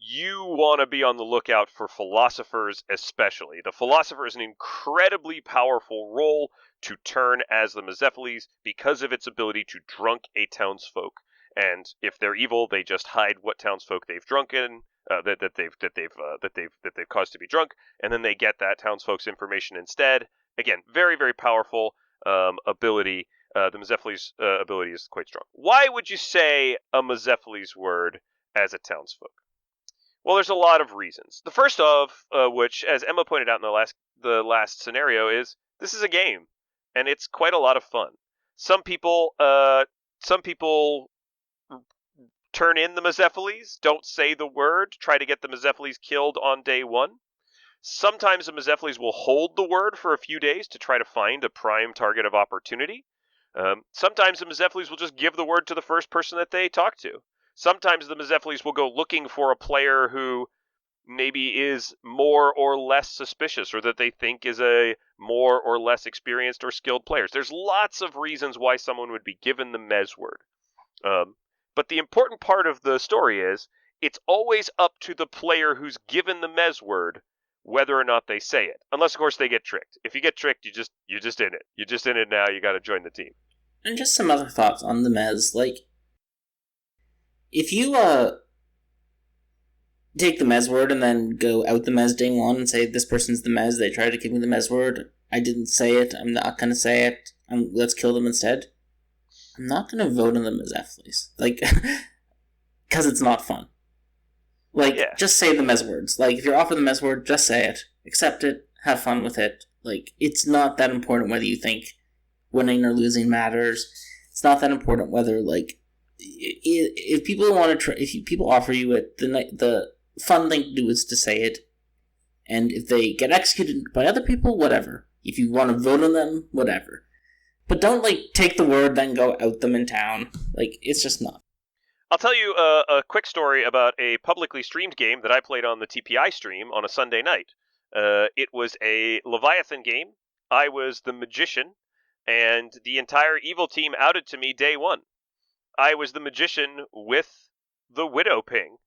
Speaker 1: you want to be on the lookout for philosophers especially. The philosopher is an incredibly powerful role to turn as the Mezephiles because of its ability to drunk a townsfolk. And if they're evil, they just hide what townsfolk they've drunken, that they've caused to be drunk, and then they get that townsfolk's information instead. Again, very very powerful ability. The Mezephiles ability is quite strong. Why would you say a Mezephiles word as a townsfolk? Well, there's a lot of reasons. The first of which, as Emma pointed out in the last scenario, is this is a game, and it's quite a lot of fun. Some people, turn in the Mezephiles, don't say the word, try to get the Mezephiles killed on day one. Sometimes the Mezephiles will hold the word for a few days to try to find a prime target of opportunity. Sometimes the Mezephiles will just give the word to the first person that they talk to. Sometimes the Mezephiles will go looking for a player who maybe is more or less suspicious or that they think is a more or less experienced or skilled player. There's lots of reasons why someone would be given the Mez word. But the important part of the story is it's always up to the player who's given the Mez word whether or not they say it. Unless, of course, they get tricked. If you get tricked, you're just in it. You're just in it now. You got to join the team.
Speaker 2: And just some other thoughts on the Mez. Like, if you take the Mez word and then go out the Mez day one and say, this person's the Mez, they tried to give me the Mez word, I didn't say it, I'm not going to say it, let's kill them instead, I'm not going to vote on them as athletes. Like, because it's not fun. Like,
Speaker 1: Yeah.
Speaker 2: just say the Mez words. Like, if you're offered the Mez word, just say it. Accept it. Have fun with it. Like, it's not that important whether you think winning or losing matters. It's not that important whether, like, if people want to try, if people offer you it, the fun thing to do is to say it. And if they get executed by other people, whatever. If you want to vote on them, whatever. But don't, like, take the word, then go out them in town. Like, it's just not.
Speaker 1: I'll tell you a quick story about a publicly streamed game that I played on the TPI stream on a Sunday night. It was a Leviathan game. I was the magician, and the entire evil team outed to me day one. I was the magician with the widow ping,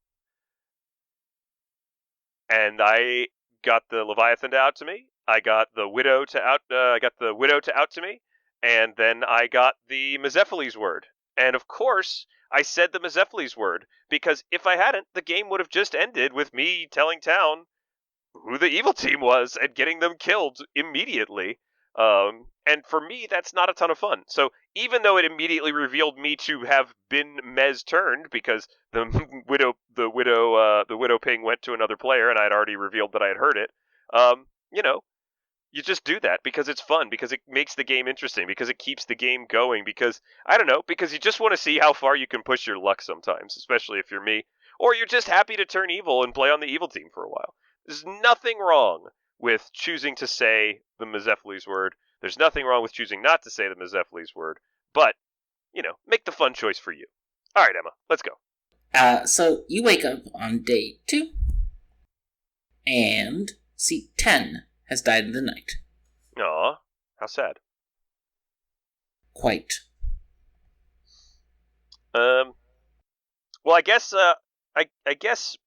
Speaker 1: and I got the Leviathan to out to me. I got the widow to out. I got the widow to out to me, and then I got the Mezephiles word. And of course, I said the Mezephiles word because if I hadn't, the game would have just ended with me telling town who the evil team was and getting them killed immediately. And for me, that's not a ton of fun. So even though it immediately revealed me to have been Mez turned because the widow ping went to another player and I had already revealed that I had heard it, you know, you just do that because it's fun, because it makes the game interesting, because it keeps the game going, because, I don't know, because you just want to see how far you can push your luck sometimes, especially if you're me. Or you're just happy to turn evil and play on the evil team for a while. There's nothing wrong with choosing to say the Mezephiles word. There's nothing wrong with choosing not to say the Mezephiles word. But, make the fun choice for you. All right, Emma, let's go.
Speaker 2: So you wake up on day 2, and seat 10 has died in the night.
Speaker 1: Aw, how sad.
Speaker 2: Quite.
Speaker 1: Well, I guess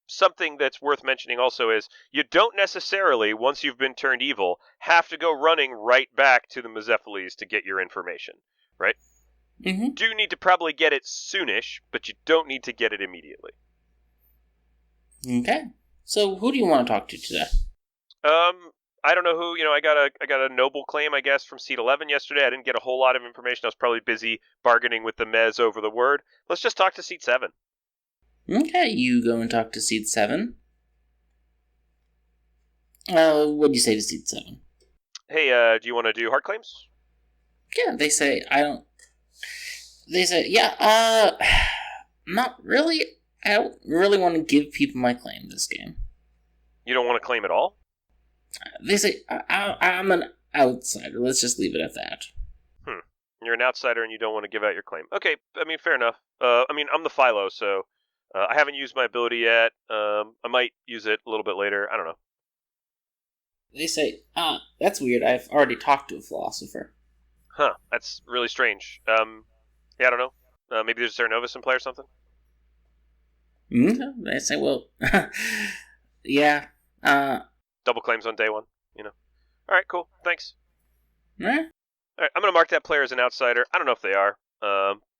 Speaker 1: something that's worth mentioning also is you don't necessarily, once you've been turned evil, have to go running right back to the Mezephiles to get your information, right?
Speaker 2: Mm-hmm.
Speaker 1: You do need to probably get it soonish, but you don't need to get it immediately.
Speaker 2: Okay. So who do you want to talk to today?
Speaker 1: I don't know who. I got a noble claim, I guess, from seat 11 yesterday. I didn't get a whole lot of information. I was probably busy bargaining with the Mez over the word. Let's just talk to seat 7.
Speaker 2: Okay, you go and talk to seat 7. What do you say to seat 7?
Speaker 1: Hey, do you want to do hard claims?
Speaker 2: Yeah, they say, not really. I don't really want to give people my claim this game.
Speaker 1: You don't want to claim at all?
Speaker 2: They say, I'm an outsider. Let's just leave it at that.
Speaker 1: You're an outsider and you don't want to give out your claim. Okay, I mean, fair enough. I'm the Philo, so I haven't used my ability yet. I might use it a little bit later. I don't know.
Speaker 2: They say, that's weird. I've already talked to a philosopher.
Speaker 1: Huh, that's really strange. Yeah, I don't know. Maybe there's a Terra Novus in play or something?
Speaker 2: I say, well, yeah.
Speaker 1: Double claims on day one. All right, cool. Thanks.
Speaker 2: Eh?
Speaker 1: All right, I'm gonna mark that player as an outsider. I don't know if they are.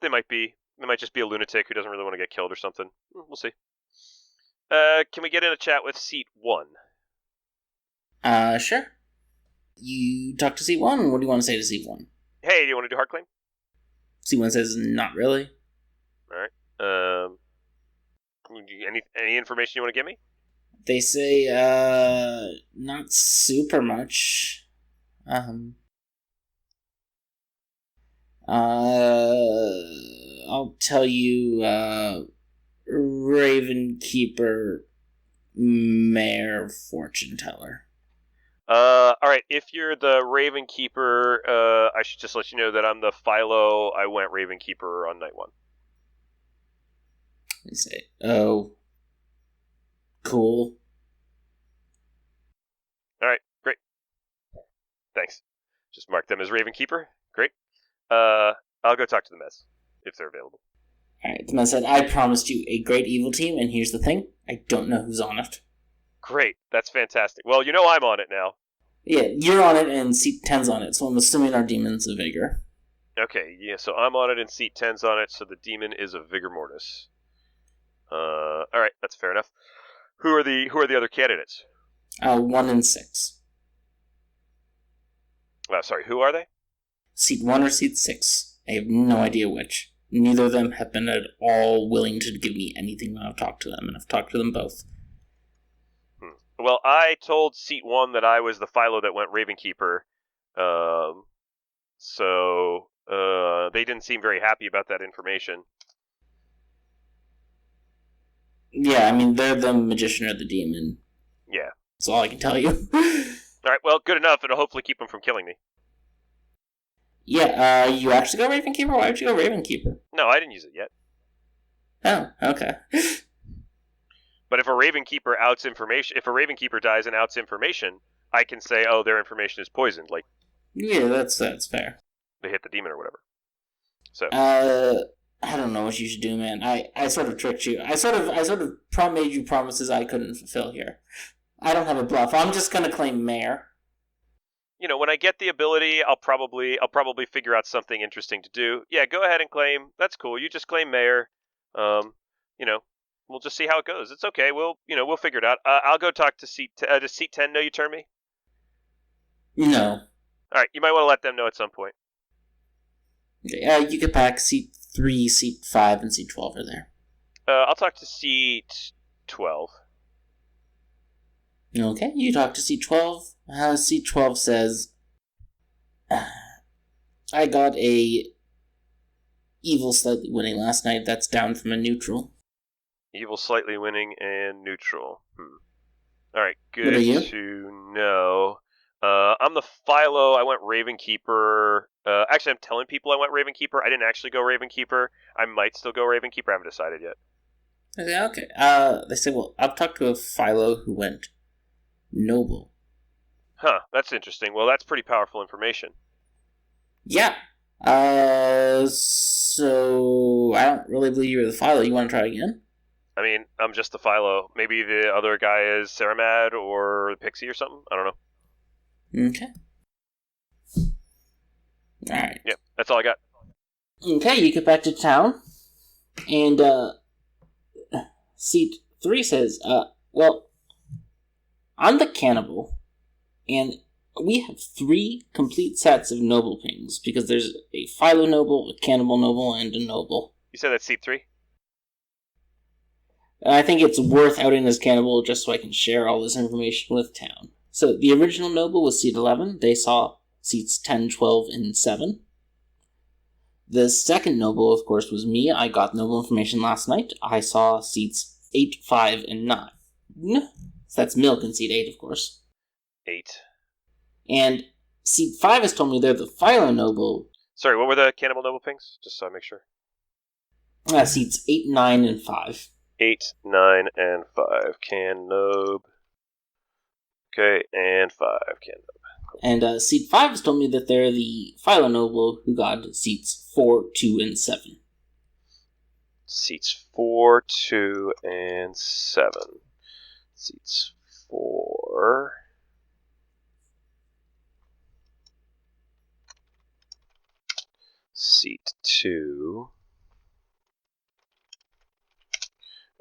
Speaker 1: They might be. They might just be a lunatic who doesn't really want to get killed or something. We'll see. Can we get in a chat with seat 1?
Speaker 2: Sure. You talk to C1. What do you want to say to C1?
Speaker 1: Hey, do you want to do hard claim?
Speaker 2: C1 says, not really.
Speaker 1: All right. Any information you want to give me?
Speaker 2: They say, not super much. I'll tell you, Raven Keeper, Mayor, Fortune Teller.
Speaker 1: All right. If you're the Raven Keeper, I should just let you know that I'm the Philo. I went Raven Keeper on night 1.
Speaker 2: They say, oh, cool.
Speaker 1: All right. Great. Thanks. Just mark them as Raven Keeper. Great. I'll go talk to the mess if they're available.
Speaker 2: Alright, the man said, I promised you a great evil team, and here's the thing, I don't know who's on it.
Speaker 1: Great. That's fantastic. Well, I'm on it now.
Speaker 2: Yeah, you're on it, and seat 10's on it, so I'm assuming our demon's a vigor.
Speaker 1: Okay, yeah, so I'm on it and seat 10's on it, so the demon is a vigor mortis. Alright, that's fair enough. Who are the other candidates?
Speaker 2: 1 and 6.
Speaker 1: Sorry, who are they?
Speaker 2: Seat 1 or seat 6. I have no idea which. Neither of them have been at all willing to give me anything when I've talked to them, and I've talked to them both.
Speaker 1: Well, I told seat 1 that I was the Philo that went Raven Keeper, so they didn't seem very happy about that information.
Speaker 2: Yeah, I mean, they're the magician or the demon.
Speaker 1: Yeah.
Speaker 2: That's all I can tell you.
Speaker 1: Alright, well, good enough. It'll hopefully keep them from killing me.
Speaker 2: Yeah, you actually go Raven Keeper? Why would you go Raven Keeper?
Speaker 1: No, I didn't use it yet.
Speaker 2: Oh, okay.
Speaker 1: But if a Raven Keeper dies and outs information, I can say, oh, their information is poisoned, like
Speaker 2: Yeah, that's fair.
Speaker 1: they hit the demon or whatever. So
Speaker 2: I don't know what you should do, man. I sort of tricked you. I sort of made you promises I couldn't fulfill here. I don't have a bluff. I'm just gonna claim Mayor.
Speaker 1: when I get the ability, I'll probably figure out something interesting to do. Yeah, go ahead and claim. That's cool. You just claim Mayor. We'll just see how it goes. It's okay. We'll figure it out. I'll go talk to seat 10 know you turn me?
Speaker 2: No.
Speaker 1: All right, you might want to let them know at some point.
Speaker 2: You get back. Seat 3, seat 5, and seat 12 are there.
Speaker 1: I'll talk to seat 12.
Speaker 2: Okay, you talk to seat 12. Seat 12 says, I got a evil slightly winning last night. That's down from a neutral.
Speaker 1: Evil slightly winning and neutral. All right, good
Speaker 2: What are you?
Speaker 1: to know. I'm the Philo. I went Raven Keeper. Actually, I'm telling people I went Raven Keeper. I didn't actually go Raven Keeper. I might still go Raven Keeper. I haven't decided yet.
Speaker 2: Okay. They say, well, I've talked to a Philo who went noble.
Speaker 1: Huh, that's interesting. Well, that's pretty powerful information.
Speaker 2: Yeah. So I don't really believe you're the Philo. You want to try again?
Speaker 1: I mean, I'm just the Philo. Maybe the other guy is Saramad or Pixie or something. I don't know.
Speaker 2: Okay. Alright.
Speaker 1: Yep, that's all I got.
Speaker 2: Okay, you get back to town. And, seat 3 says, well, I'm the cannibal. And we have 3 complete sets of noble pings. Because there's a Philo noble, a cannibal noble, and a noble.
Speaker 1: You said that's seat 3?
Speaker 2: I think it's worth outing as cannibal just so I can share all this information with town. So the original noble was seat 11. They saw seats 10, 12, and 7. The second noble, of course, was me. I got noble information last night. I saw seats 8, 5, and 9. So that's Milk in seat 8, of course.
Speaker 1: 8.
Speaker 2: And seat 5 has told me they're the Philo noble.
Speaker 1: Sorry, what were the cannibal noble pings? Just so I make sure.
Speaker 2: Seats 8, 9, and 5.
Speaker 1: 8, 9, and 5. Canob. Okay, and 5. Canob. Cool.
Speaker 2: And seat 5 has told me that they're the Philo noble who got seats 4, 2, and 7.
Speaker 1: Seats 4, 2, and 7. Seats 4. Seat 2.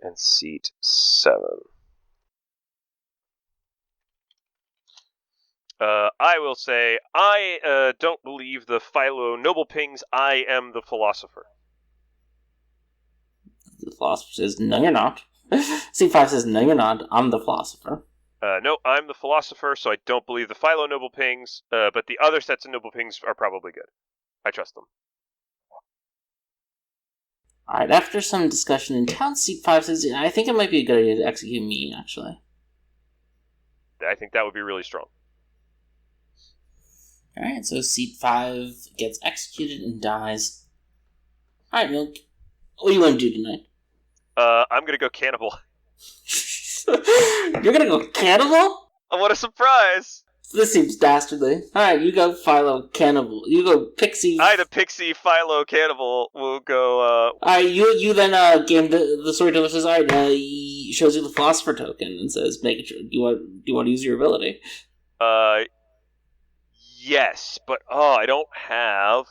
Speaker 1: And seat 7. I will say, I don't believe the Philo Noble Pings. I am the philosopher.
Speaker 2: The philosopher says, no, you're not. C5 says, no, you're not. I'm the philosopher.
Speaker 1: No, I'm the philosopher, so I don't believe the Philo Noble Pings, but the other sets of Noble Pings are probably good. I trust them.
Speaker 2: Alright, after some discussion in town, C5 says, I think it might be a good idea to execute me, actually.
Speaker 1: I think that would be really strong.
Speaker 2: Alright, so seat 5 gets executed and dies. Alright, Milk. What do you want to do tonight?
Speaker 1: I'm gonna go cannibal.
Speaker 2: You're gonna go cannibal?
Speaker 1: Oh, what a surprise!
Speaker 2: This seems dastardly. Alright, you go Philo cannibal. You go Pixie.
Speaker 1: The Pixie Philo cannibal will go,
Speaker 2: Alright, you then game the storyteller says, alright, he shows you the philosopher token and says, make it. Do you want to use your ability?
Speaker 1: Yes, but I don't have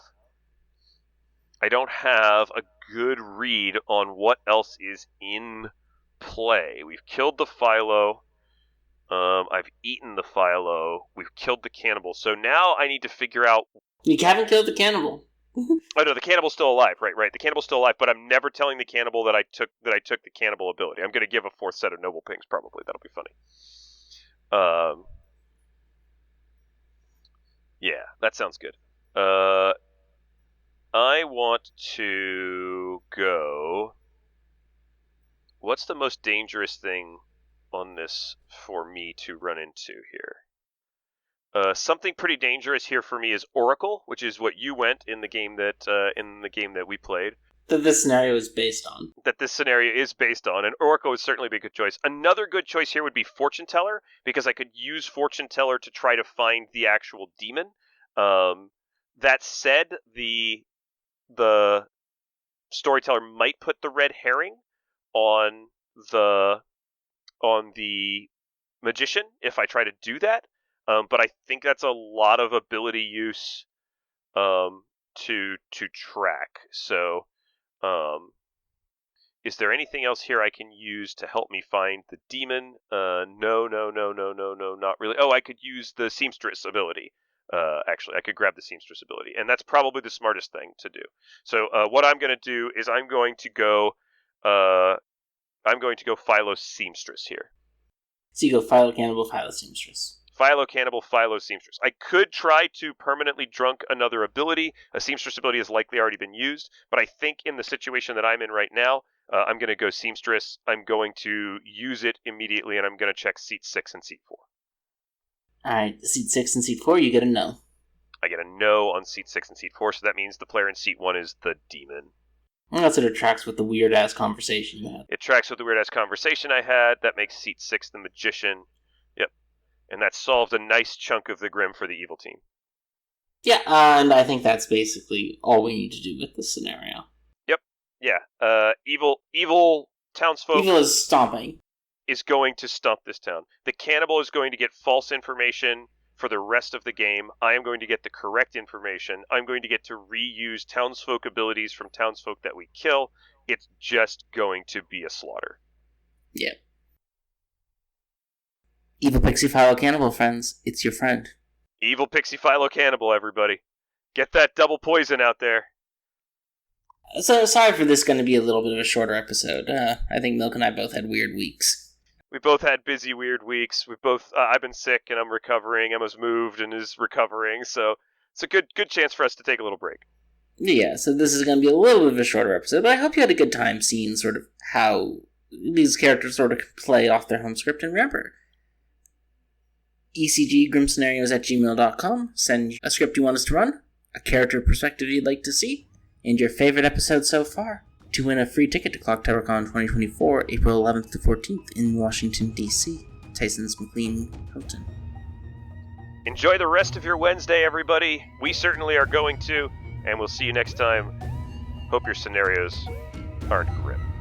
Speaker 1: a good read on what else is in play. We've killed the Philo. I've eaten the Philo. We've killed the cannibal. So now I need to figure out.
Speaker 2: You haven't killed the cannibal.
Speaker 1: Oh no, the cannibal's still alive. Right. The cannibal's still alive, but I'm never telling the cannibal that I took the cannibal ability. I'm going to give a fourth set of noble pings. Probably that'll be funny. Yeah, that sounds good. I want to go. What's the most dangerous thing on this for me to run into here? Something pretty dangerous here for me is Oracle, which is what you went in the game that we played.
Speaker 2: That this scenario is based on.
Speaker 1: That this scenario is based on, and Oracle would certainly be a good choice. Another good choice here would be Fortune Teller, because I could use Fortune Teller to try to find the actual demon. That said, the storyteller might put the red herring on the magician if I try to do that. But I think that's a lot of ability use to track. So, is there anything else here I can use to help me find the demon? No, not really. Oh, I could use the seamstress ability. Actually, I could grab the seamstress ability, and that's probably the smartest thing to do. So, what I'm going to do is I'm going to go Philo seamstress here.
Speaker 2: So you go Philo cannibal, Philo seamstress.
Speaker 1: Philo cannibal, Philo seamstress. I could try to permanently drunk another ability. A seamstress ability has likely already been used, but I think in the situation that I'm in right now, I'm going to go seamstress. I'm going to use it immediately, and I'm going to check seat 6 and seat 4.
Speaker 2: Alright, seat 6 and seat 4, you get a no.
Speaker 1: I get a no on seat 6 and seat 4, so that means the player in seat 1 is the demon.
Speaker 2: Unless it tracks with the weird-ass conversation you had.
Speaker 1: It tracks with the weird-ass conversation I had. That makes seat 6 the magician. Yep. And that solved a nice chunk of the Grim for the evil team.
Speaker 2: Yeah, and I think that's basically all we need to do with this scenario.
Speaker 1: Yep. Yeah. Evil townsfolk.
Speaker 2: Evil is stomping.
Speaker 1: Is going to stump this town. The cannibal is going to get false information for the rest of the game. I am going to get the correct information. I'm going to get to reuse townsfolk abilities from townsfolk that we kill. It's just going to be a slaughter.
Speaker 2: Yeah. Evil Pixie Philo Cannibal, friends. It's your friend.
Speaker 1: Evil Pixie Philo Cannibal, everybody. Get that double poison out there.
Speaker 2: So, sorry for this going to be a little bit of a shorter episode. I think Milk and I both had weird weeks.
Speaker 1: We both had busy, weird weeks. We both. I've been sick and I'm recovering. Emma's moved and is recovering, so it's a good chance for us to take a little break.
Speaker 2: Yeah, so this is going to be a little bit of a shorter episode, but I hope you had a good time seeing sort of how these characters sort of play off their home script. And remember, ecggrimscenarios@gmail.com. Send a script you want us to run, a character perspective you'd like to see, and your favorite episode so far, to win a free ticket to Clocktower Con 2024, April 11th to 14th in Washington, D.C. Tyson's McLean Hilton.
Speaker 1: Enjoy the rest of your Wednesday, everybody. We certainly are going to, and we'll see you next time. Hope your scenarios aren't grim.